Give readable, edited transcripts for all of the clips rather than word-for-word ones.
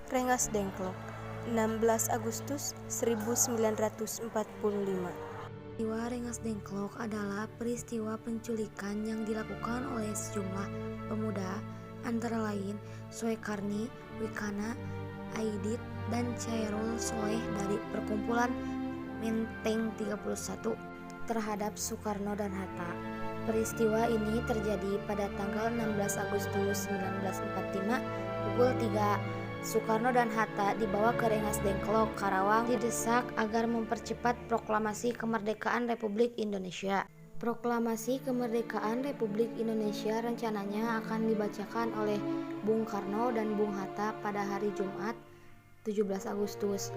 Rengas Dengklok, 16 Agustus 1945. Peristiwa Rengas Dengklok adalah peristiwa penculikan yang dilakukan oleh sejumlah pemuda, antara lain Soekarni, Wikana, Aidit, dan Chairul Soleh dari perkumpulan Menteng 31 terhadap Soekarno dan Hatta. Peristiwa ini terjadi pada tanggal 16 Agustus 1945 pukul 3. Soekarno dan Hatta dibawa ke Rengas Dengklok, Karawang, didesak agar mempercepat proklamasi kemerdekaan Republik Indonesia. Proklamasi kemerdekaan Republik Indonesia rencananya akan dibacakan oleh Bung Karno dan Bung Hatta pada hari Jumat 17 Agustus.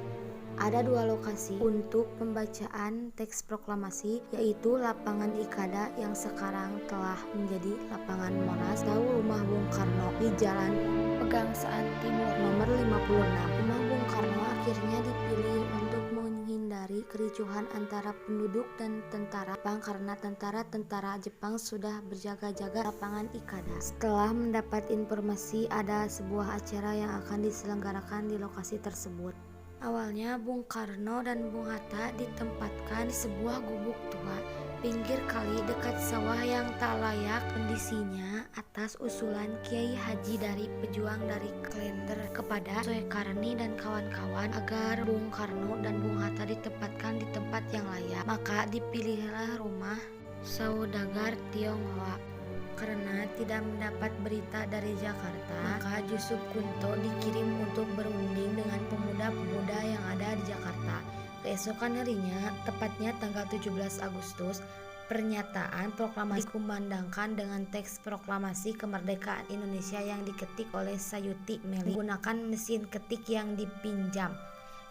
Ada dua lokasi untuk pembacaan teks proklamasi, yaitu Lapangan Ikada yang sekarang telah menjadi Lapangan Monas atau Rumah Bung Karno di Jalan Pegangsaan Timur nomor 56. Rumah Bung Karno akhirnya dipilih untuk menghindari kericuhan antara penduduk dan tentara Jepang karena tentara Jepang sudah berjaga-jaga Lapangan Ikada. Setelah mendapat informasi ada sebuah acara yang akan diselenggarakan di lokasi tersebut. Awalnya Bung Karno dan Bung Hatta ditempatkan di sebuah gubuk tua pinggir kali dekat sawah yang tak layak kondisinya atas usulan Kiai Haji dari pejuang dari Klender kepada Soekarni dan kawan-kawan agar Bung Karno dan Bung Hatta ditempatkan di tempat yang layak. Maka dipilihlah rumah saudagar Tionghoa. Karena tidak mendapat berita dari Jakarta, maka Jusuf Kunto dikirim untuk berunding dengan pemuda-pemuda yang ada di Jakarta. Keesokan harinya, tepatnya tanggal 17 Agustus, pernyataan proklamasi dikumandangkan dengan teks proklamasi kemerdekaan Indonesia yang diketik oleh Sayuti Meli menggunakan mesin ketik yang dipinjam.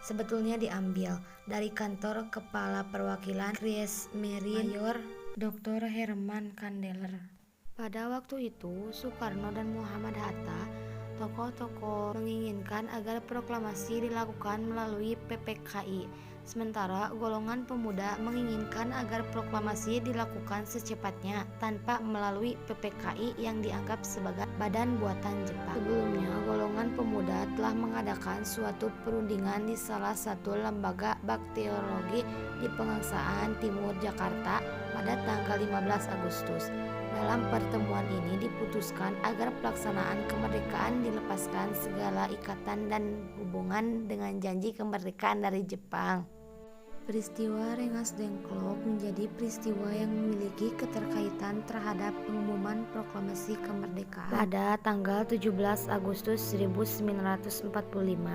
Sebetulnya diambil dari kantor Kepala Perwakilan Kreismerin Mayor Dr. Herman Kandeler. Pada waktu itu, Soekarno dan Muhammad Hatta, tokoh-tokoh menginginkan agar proklamasi dilakukan melalui PPKI. Sementara golongan pemuda menginginkan agar proklamasi dilakukan secepatnya tanpa melalui PPKI yang dianggap sebagai badan buatan Jepang. Sebelumnya, golongan pemuda telah mengadakan suatu perundingan di salah satu lembaga bakteriologi di Pegangsaan Timur, Jakarta pada tanggal 15 Agustus. Dalam pertemuan ini diputuskan agar pelaksanaan kemerdekaan dilepaskan segala ikatan dan hubungan dengan janji kemerdekaan dari Jepang. Peristiwa Rengas Dengklok menjadi peristiwa yang memiliki keterkaitan terhadap pengumuman proklamasi kemerdekaan pada tanggal 17 Agustus 1945.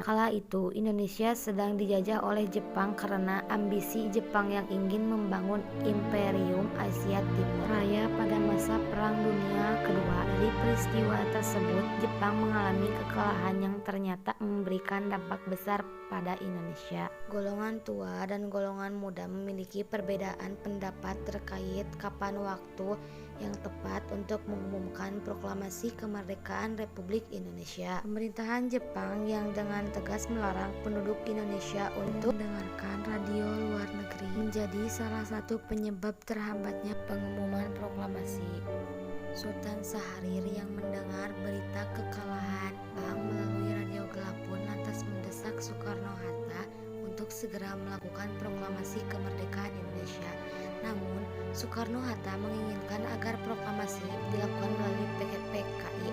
Kala itu Indonesia sedang dijajah oleh Jepang karena ambisi Jepang yang ingin membangun Imperium Asia Timur Raya pada masa Perang Dunia Kedua. Dari peristiwa tersebut, Jepang mengalami kekalahan yang ternyata memberikan dampak besar pada Indonesia. Golongan tua dan golongan muda memiliki perbedaan pendapat terkait kapan waktu yang tepat untuk mengumumkan proklamasi kemerdekaan Republik Indonesia. Pemerintahan Jepang yang dengan tegas melarang penduduk Indonesia untuk mendengarkan radio luar negeri menjadi salah satu penyebab terhambatnya pengumuman proklamasi. Sultan Syahrir yang mendengar berita kekalahan Jepang melalui radio gelap pun lantas mendesak Soekarno-Hatta untuk segera melakukan proklamasi kemerdekaan Indonesia. Namun, Soekarno-Hatta menginginkan agar proklamasi dilakukan melalui PPKI,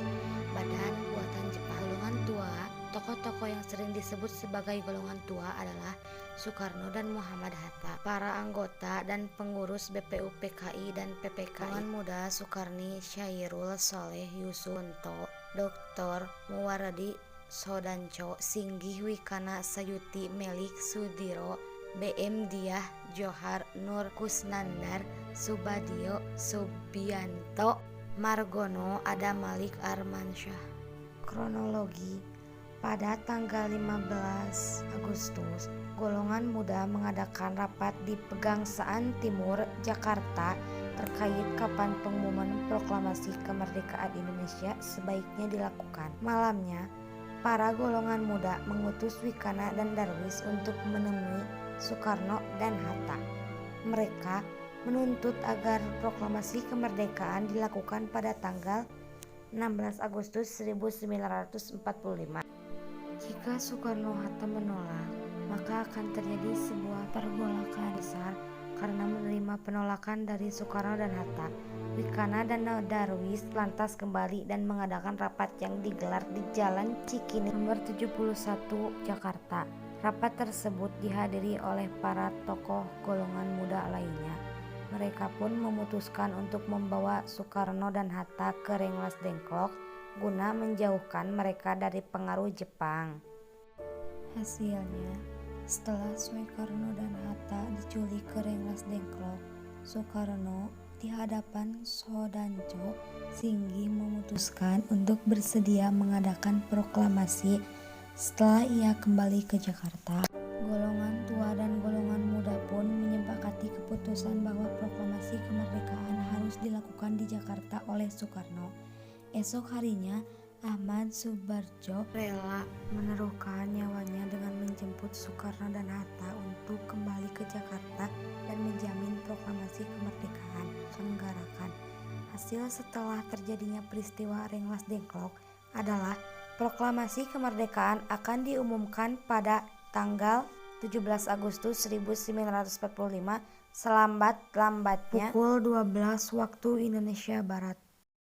Badan Buatan Jepang. Golongan tua, tokoh-tokoh yang sering disebut sebagai golongan tua adalah Soekarno dan Muhammad Hatta. Para anggota dan pengurus BPU PKI dan PPKI. Golongan muda Soekarni, Chairul Soleh, Yusuf Kunto, Dr. Muwardi Sodanco, Singgih Wikana, Sayuti Melik, Sudiro, BM Diah, Johar, Nur Kusnandar, Subadio, Subianto, Margono, Adam Malik, Armansyah. Kronologi: pada tanggal 15 Agustus, golongan muda mengadakan rapat di Pegangsaan Timur, Jakarta terkait kapan pengumuman proklamasi kemerdekaan Indonesia sebaiknya dilakukan. Malamnya, para golongan muda mengutus Wikana dan Darwis untuk menemui Soekarno dan Hatta. Mereka menuntut agar proklamasi kemerdekaan dilakukan pada tanggal 16 Agustus 1945. Jika Soekarno-Hatta menolak, maka akan terjadi sebuah pergolakan besar karena menerima penolakan dari Soekarno dan Hatta. Wikana dan Darwis lantas kembali dan mengadakan rapat yang digelar di Jalan Cikini nomor 71 Jakarta. Rapat tersebut dihadiri oleh para tokoh golongan muda lainnya. Mereka pun memutuskan untuk membawa Soekarno dan Hatta ke Rengas Dengklok guna menjauhkan mereka dari pengaruh Jepang. Hasilnya, setelah Soekarno dan Hatta diculik ke Rengas Dengklok, Soekarno di hadapan Soedanjo Singgi memutuskan untuk bersedia mengadakan proklamasi setelah ia kembali ke Jakarta. Golongan tua dan golongan muda pun menyepakati keputusan bahwa proklamasi kemerdekaan harus dilakukan di Jakarta oleh Soekarno. Esok harinya, Ahmad Subarjo rela menaruhkan nyawanya dengan menjemput Soekarno dan Hatta untuk kembali ke Jakarta dan menjamin proklamasi kemerdekaan diselenggarakan. Hasil setelah terjadinya peristiwa Rengas Dengklok adalah proklamasi kemerdekaan akan diumumkan pada tanggal 17 Agustus 1945 selambat-lambatnya pukul 12 waktu Indonesia Barat.